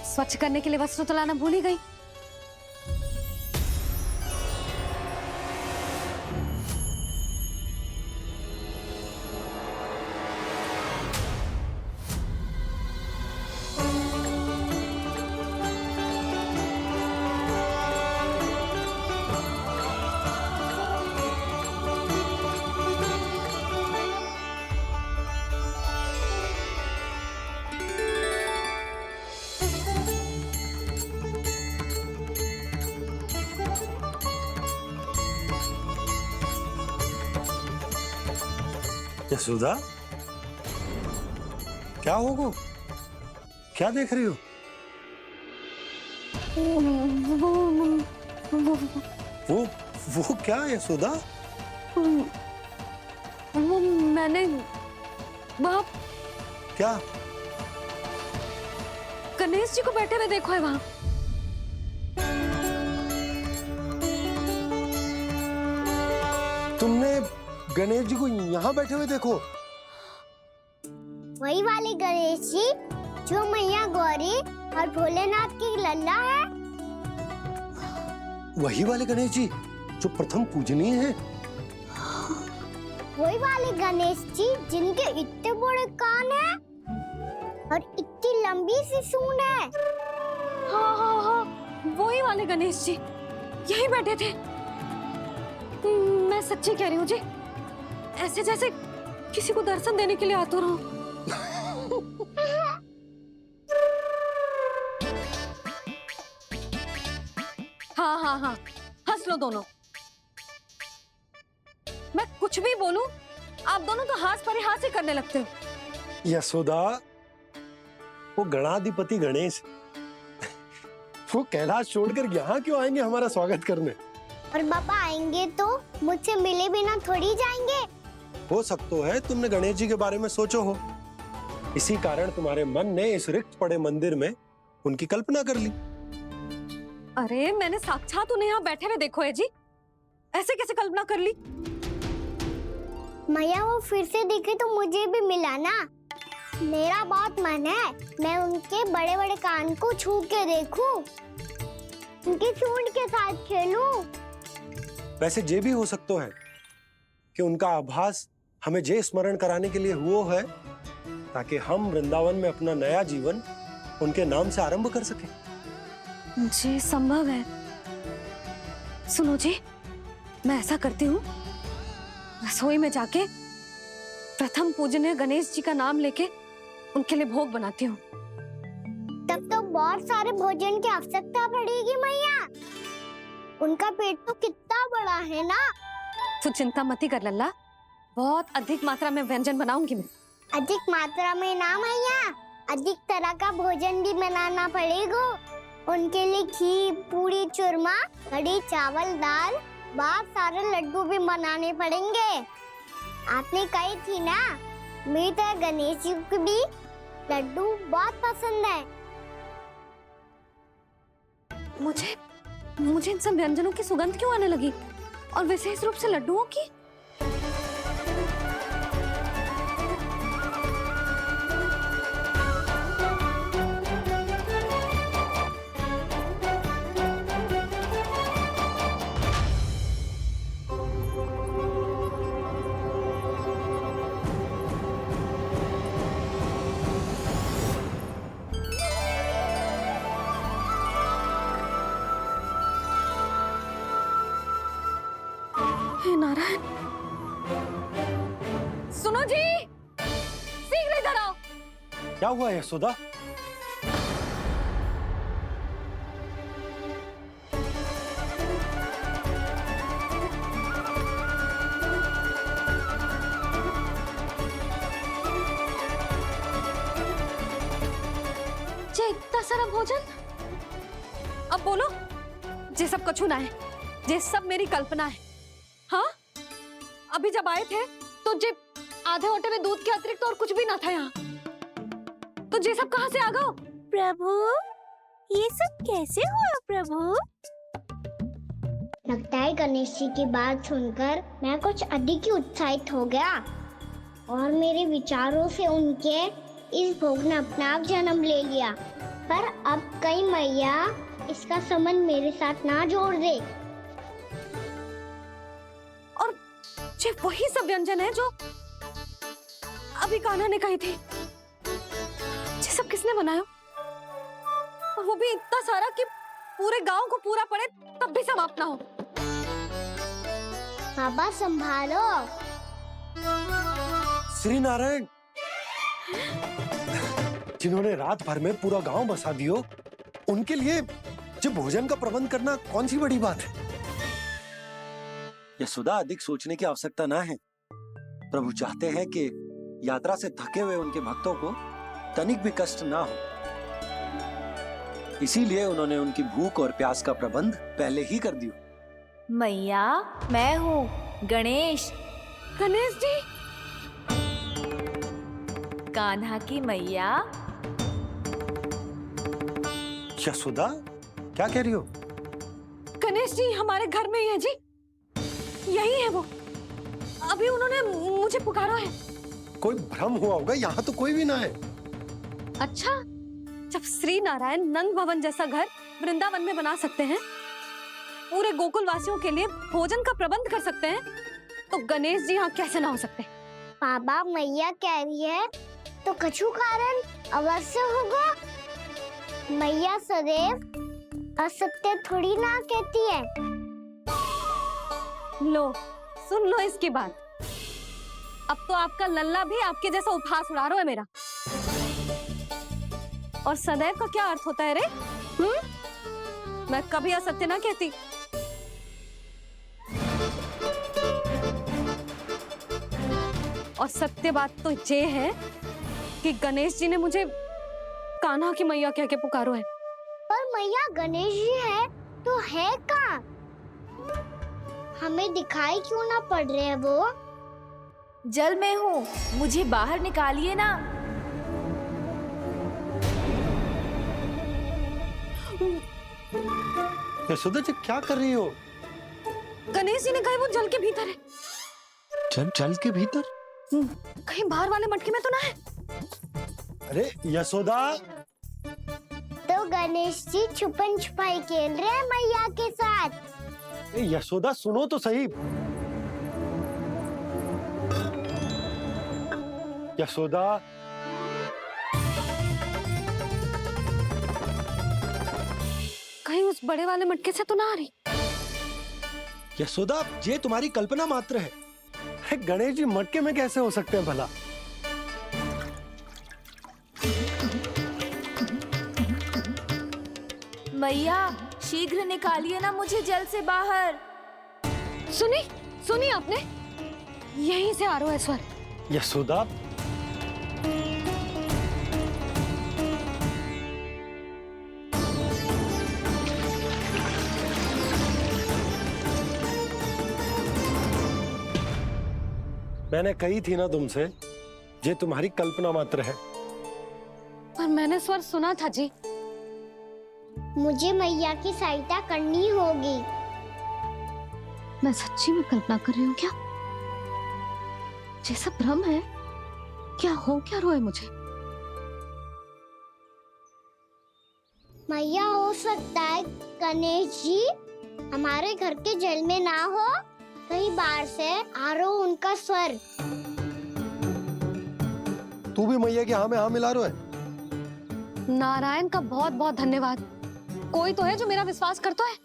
स्वच्छ करने के लिए वस्त्र तो लाना भूल ही गई। यशोदा, क्या होगा? क्या देख रही हो? वो क्या यशोदा? वो मैंने वहाँ क्या? गणेश जी को बैठे हुए देखो है वहाँ। तुमने गणेश जी को यहाँ बैठे हुए देखो? वही वाले गणेश जी जो मैया गौरी और भोलेनाथ की लल्ला है। वही वाले गणेश जी जो प्रथम पूजनीय हैं। वही वाले गणेश जी जिनके इतने बड़े कान हैं और इतनी लंबी सी सूंड है। हाँ हाँ हाँ, वही वाले गणेश जी यही बैठे थे। मैं सच्ची कह रही हूँ जी, ऐसे जैसे किसी को दर्शन देने के लिए आतुर हूँ। हाँ हाँ हाँ, हंस लो दोनों। मैं कुछ भी बोलूं, आप दोनों तो हाथ परिहास ही करने लगते हो। यशोदा, वो गणाधिपति गणेश वो कैलाश छोड़कर यहाँ क्यों आएंगे हमारा स्वागत करने? और पापा आएंगे तो मुझसे मिले बिना थोड़ी जाएंगे। हो सकता है तुमने गणेश जी के बारे में सोचो हो, इसी कारण तुम्हारे मन ने इस रिक्त पड़े मंदिर में उनकी कल्पना कर ली। अरे मैंने साक्षात उन्हें यहाँ बैठे हुए देखो है जी, ऐसे कैसे कल्पना कर ली? मैया वो फिर से दिखे तो मुझे भी मिला ना। मेरा बहुत मन है मैं उनके बड़े बड़े कान को छू के देखूं, उनकी सूंड के साथ खेलूं। वैसे ये भी हो सकता है कि उनका आभास हमें जे स्मरण कराने के लिए हुआ है ताकि हम वृंदावन में अपना नया जीवन उनके नाम से आरंभ कर सकें। जी संभव है। सुनो जी, मैं ऐसा करती हूँ, रसोई में जाके प्रथम पूजनीय गणेश जी का नाम लेके उनके लिए भोग बनाती हूँ। तब तो बहुत सारे भोजन की आवश्यकता पड़ेगी मैया। उनका पेट तो कितना बड़ा है ना। तू चिंता मत ही कर लल्ला, बहुत अधिक मात्रा में व्यंजन बनाऊंगी मैं। अधिक मात्रा में ना मैया, अधिक तरह का भोजन भी बनाना पड़ेगा। उनके लिए खीर, पूरी, चूरमा, कढ़ी, चावल, दाल, बहुत सारे लड्डू भी बनाने पड़ेंगे। आपने कही थी ना, मेरी तरह गणेश जी को भी लड्डू बहुत पसंद है। मुझे इन सब व्यंजनों की सुगंध क्यों आने लगी, और विशेष रूप से लड्डुओं की? हे नारायण, सुनो जी, शीघ्र इधर आओ। क्या हुआ यशोदा? जे इतना सारा भोजन, अब बोलो, जे सब कछु ना है, जे सब मेरी कल्पना है। हाँ, अभी जब आए थे तो जे आधे ओटे में दूध के अतिरिक्त और कुछ भी ना था यहाँ, तो जे सब कहाँ से आ गए? प्रभु, ये सब कैसे हुआ प्रभु? लगता है गणेश जी की बात सुनकर मैं कुछ अधिक ही उत्साहित हो गया और मेरे विचारों से उनके इस भोग ने अपना आप जन्म ले लिया। पर अब कई मैया इसका संबंध मेरे साथ ना जोड़ दे। और ये वही सब व्यंजन है जो अभी कान्हा ने कही थी। ये सब किसने बनाया? और वो भी इतना सारा कि पूरे गांव को पूरा पड़े तब भी समाप्त ना हो। बाबा संभालो। श्री नारायण, जिन्होंने रात भर में पूरा गांव बसा दियो, उनके लिए जो भोजन का प्रबंध करना कौन सी बड़ी बात है? यशोदा, अधिक सोचने की आवश्यकता ना है। प्रभु चाहते हैं कि यात्रा से थके हुए उनके भक्तों को तनिक भी कष्ट ना हो, इसीलिए उन्होंने उनकी भूख और प्यास का प्रबंध पहले ही कर दिया। मैया, मैं हूँ गणेश। गणेश जी, कान्हा की मैया। यशोदा, क्या कह रही हो? गणेश जी हमारे घर में ही है जी, यही है वो। अभी उन्होंने मुझे पुकारा है। कोई भ्रम हुआ होगा, यहाँ तो कोई भी ना है। अच्छा, जब श्री नारायण नंद भवन जैसा घर वृंदावन में बना सकते हैं, पूरे गोकुल वासियों के लिए भोजन का प्रबंध कर सकते हैं, तो गणेश जी यहाँ कैसे ना हो सकते? बाबा मैया कह रही है तो कछु कारण अवश्य होगा। मैया सदैव असत्य थोड़ी ना कहती है। लो, सुन लो इसकी बात। अब तो आपका लल्ला भी आपके जैसा उपहास उड़ा रहा है मेरा। और सदैव का क्या अर्थ होता है रे? मैं कभी असत्य ना कहती। और सत्य बात तो ये है कि गणेश जी ने मुझे कान्हा की मैया कह के पुकारो है। पर मैया गणेश जी है तो है कहाँ? हमें दिखाई क्यों ना पड़ रहे हैं वो? जल में हूँ, मुझे बाहर निकालिए ना। यशोदा जी, क्या कर रही हो? गणेश जी ने कहा वो जल के भीतर है। जल के भीतर? कहीं बाहर वाले मटके में तो ना है? अरे यशोदा! तो गणेश जी छुपन छुपाई खेल रहे हैं मैया के साथ। यशोदा, सुनो तो सही। यशोदा, कहीं उस बड़े वाले मटके से तो ना आ रही? यशोदा, ये तुम्हारी कल्पना मात्र है। गणेश जी मटके में कैसे हो सकते हैं भला? मैया, शीघ्र निकालिए ना मुझे जल से बाहर। सुनी आपने? यहीं से आ रहा है स्वर। यशोदा, मैंने कही थी ना तुमसे, ये तुम्हारी कल्पना मात्र है। पर मैंने स्वर सुना था जी। मुझे मैया की सहायता करनी होगी। मैं सच्ची में कल्पना कर रही हूँ क्या? ये सब भ्रम है क्या? हो क्या रहा है मुझे? मैया, हो सकता है गणेश जी हमारे घर के जल में ना हो, कहीं बाहर से आ रहा हो उनका स्वर। तू भी मैया के हाँ में हाँ मिला रहा है। नारायण का बहुत बहुत धन्यवाद। कोई तो है जो मेरा विश्वास करता है।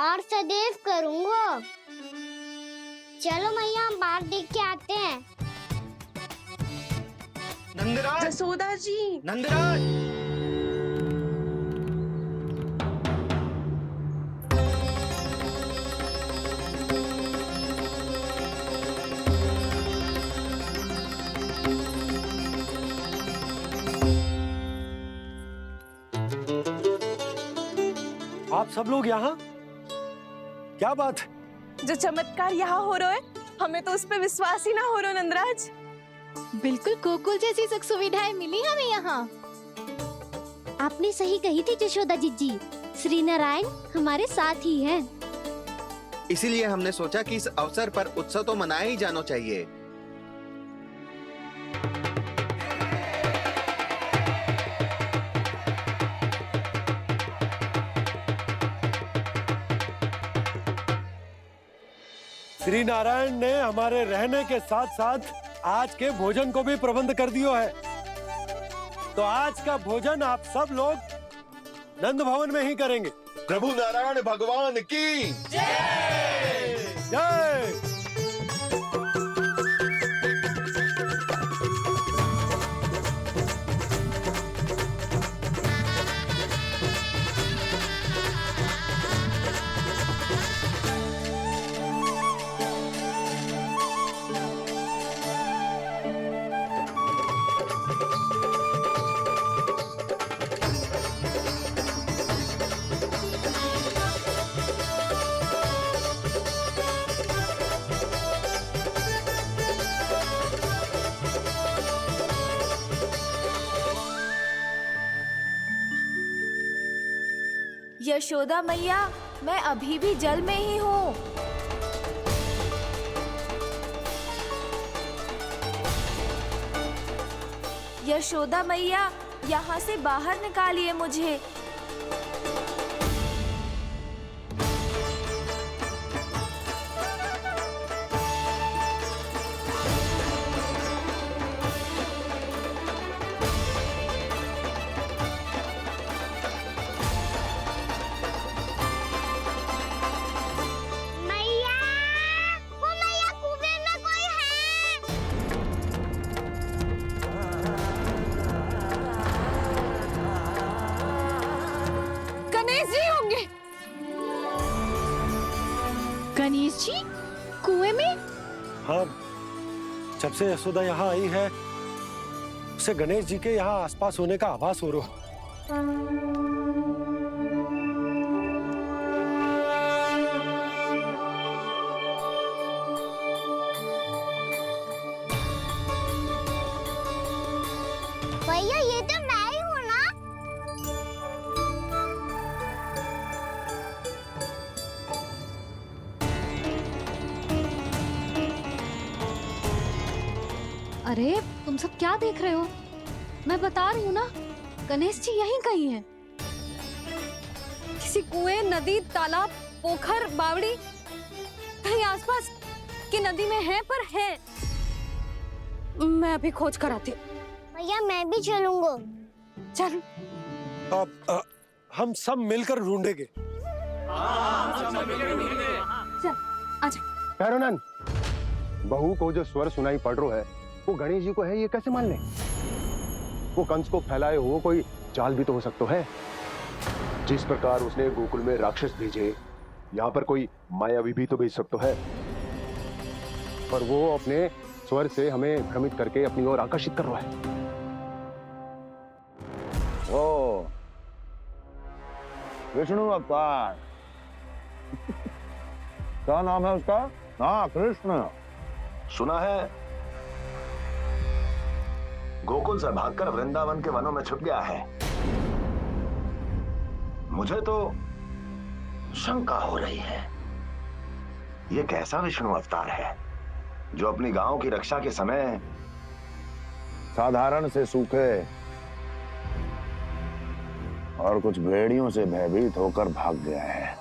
और सदैव करूंगा। चलो मैया, हम बाहर देख के आते हैं। नंदराज! जसोदा जी! नंदराज! आप सब लोग यहाँ? क्या बात है? जो चमत्कार यहाँ हो रहा है, हमें तो उस पे विश्वास ही ना हो रहा नंदराज। बिल्कुल गोकुल जैसी सुख सुविधाएं मिली हमें यहाँ। आपने सही कही थी जशोदा जीजी, श्री नारायण हमारे साथ ही हैं। इसीलिए हमने सोचा कि इस अवसर पर उत्सव तो मनाया ही जाना चाहिए। श्री नारायण ने हमारे रहने के साथ साथ आज के भोजन को भी प्रबंध कर दियो है। तो आज का भोजन आप सब लोग नंद भवन में ही करेंगे। प्रभु नारायण भगवान की जय। यशोदा मैया, मैं अभी भी जल में ही हूँ। यशोदा मैया, यहाँ से बाहर निकालिए मुझे। मैया, वो मैया कुएं में कोई है। गणेश जी होंगे। गणेश जी कुएं में? हाँ, जब से यशोदा यहाँ आई है उसे गणेश जी के यहाँ आसपास होने का आभास हो रहा है। भैया ये तो मैं ही हूँ ना। अरे तुम सब क्या देख रहे हो? मैं बता रही हूँ ना, गणेश जी यहीं कहीं हैं। किसी कुएं, नदी, तालाब, पोखर, बावड़ी कहीं आसपास की नदी में है, पर है। मैं अभी खोज कर आती हूँ। भैया मैं भी चलूंगा। चल। अब हम सब मिलकर ढूंढेंगे। चल आजा। पैरोनन, बहू को जो स्वर सुनाई पड़ रहा है वो गणेश जी को है, ये कैसे मान ले? वो कंस को फैलाए हुए कोई चाल भी तो हो सकता है। जिस प्रकार उसने गोकुल में राक्षस भेजे, यहाँ पर कोई मायावी भी तो भेज सकता है। पर वो अपने स्वर से हमें भ्रमित करके अपनी ओर आकर्षित कर रहा है। ओ विष्णु अवतार। क्या नाम है उसका? हाँ, कृष्ण। सुना है गोकुल से भागकर वृंदावन के वनों में छुप गया है। मुझे तो शंका हो रही है, ये कैसा विष्णु अवतार है जो अपनी गांव की रक्षा के समय साधारण से सूखे और कुछ भेड़ियों से भयभीत होकर भाग गया है।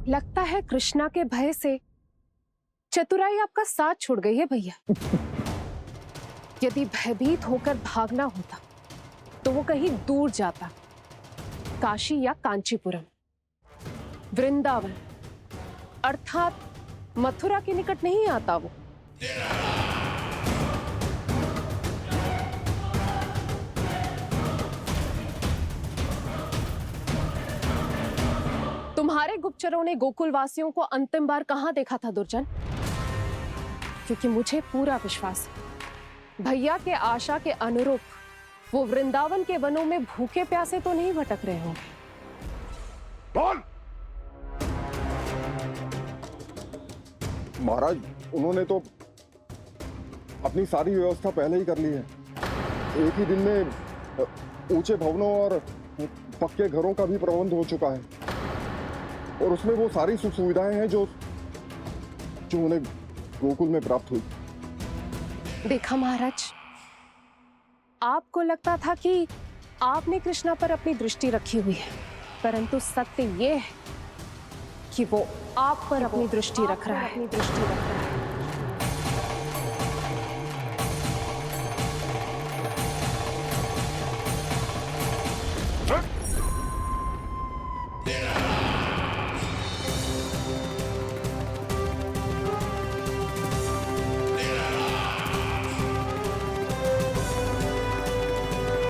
लगता है कृष्णा के भय से चतुराई आपका साथ छोड़ गई है भैया। यदि भयभीत होकर भागना होता तो वो कहीं दूर जाता, काशी या कांचीपुरम, वृंदावन अर्थात मथुरा के निकट नहीं आता वो। तुम्हारे गुप्तचरों ने गोकुल वासियों को अंतिम बार कहां देखा था दुर्जन? क्योंकि मुझे पूरा विश्वास है भैया के आशा के अनुरूप वो वृंदावन के वनों में भूखे प्यासे तो नहीं भटक रहे होंगे। बोल! महाराज, उन्होंने तो अपनी सारी व्यवस्था पहले ही कर ली है। एक ही दिन में ऊंचे भवनों और पक्के घरों का भी प्रबंध हो चुका है, और उसमें वो सारी सुख सुविधाएं हैं जो उन्हें गोकुल में प्राप्त हुई। देखा महाराज, आपको लगता था कि आपने कृष्णा पर अपनी दृष्टि रखी हुई है, परंतु सत्य ये है कि वो आप पर अपनी दृष्टि रख रहा है।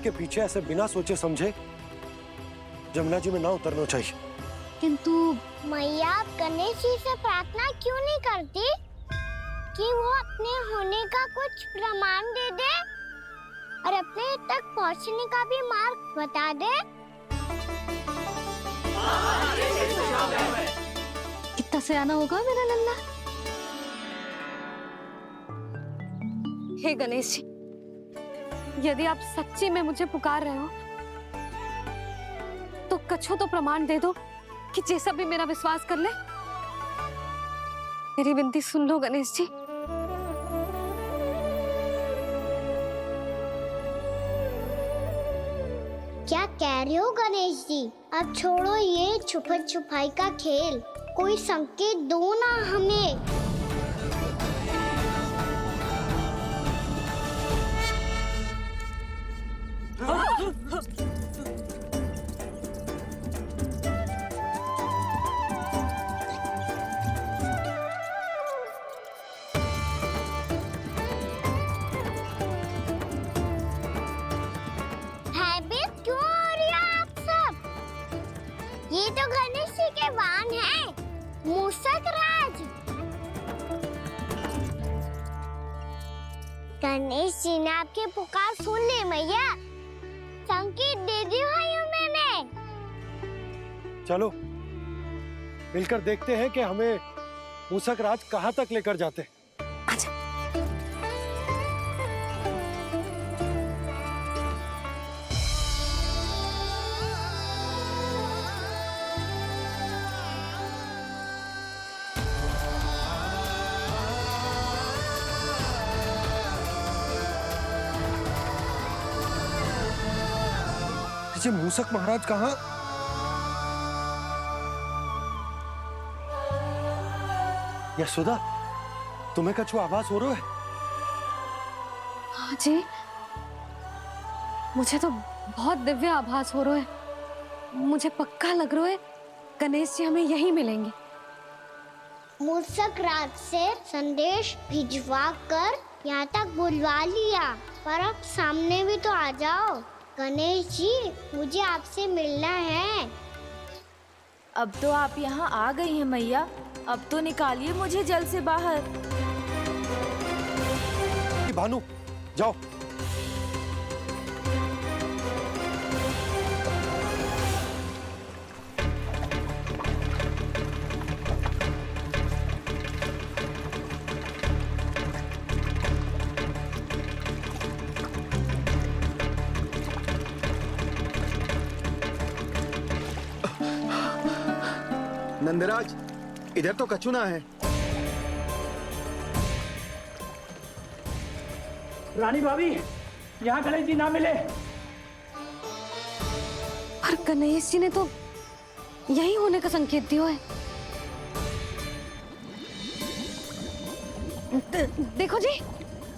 के पीछे ऐसे बिना सोचे समझे जमुना जी में ना उतरना चाहिए। किंतु मैया, आप गणेश जी से प्रार्थना क्यों नहीं करती कि वो अपने होने का कुछ प्रमाण दे दे और अपने तक पहुंचने का भी मार्ग बता दे? कितना सयाना होगा मेरा लल्ला। हे गणेश जी, यदि आप सच्ची में मुझे पुकार रहे हो तो कछु तो प्रमाण दे दो कि जैसा भी मेरा विश्वास कर ले। मेरी विनती सुन लो गणेश जी। क्या कह रहे हो गणेश जी? अब छोड़ो ये छुपन छुपाई का खेल, कोई संकेत दो ना हमें। भयभीत क्यों हो रही हो आप सब? ये तो गणेश जी के वाहन हैं, मूषक राज। गणेश जी ने आपकी पुकार सुन ली मैया, संकेत दे दी भाइयों मैंने। चलो मिलकर देखते हैं कि हमें मूषक राज कहाँ तक लेकर जाते हैं। जी मूषक महाराज कहाँ? यशोदा, तुम्हें कछु आभास हो रहा है? हाँ जी, मुझे तो बहुत दिव्य आभास हो रहा है। मुझे पक्का लग रहा है गणेश जी हमें यहीं मिलेंगे। मूषक राज से संदेश भिजवा कर यहाँ तक बुलवा लिया, पर अब सामने भी तो आ जाओ। गणेश जी, मुझे आपसे मिलना है। अब तो आप यहाँ आ गई हैं मैया, अब तो निकालिए मुझे जल से बाहर। भानु, जाओ। नंदराज, इधर तो कछु ना है। रानी भाभी, यहाँ गणेश जी ना मिले। पर गणेश जी ने तो यही होने का संकेत दिया है। देखो जी,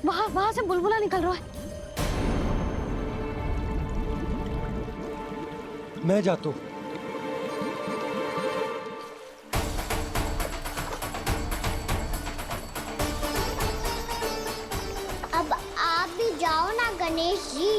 वहां से बुलबुला निकल रहा है। मैं जाता हूँ। अब आप भी जाओ ना गणेश जी।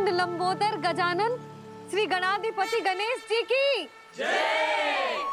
मुकुंद लंबोदर गजानन श्री गणाधिपति गणेश जी की जय।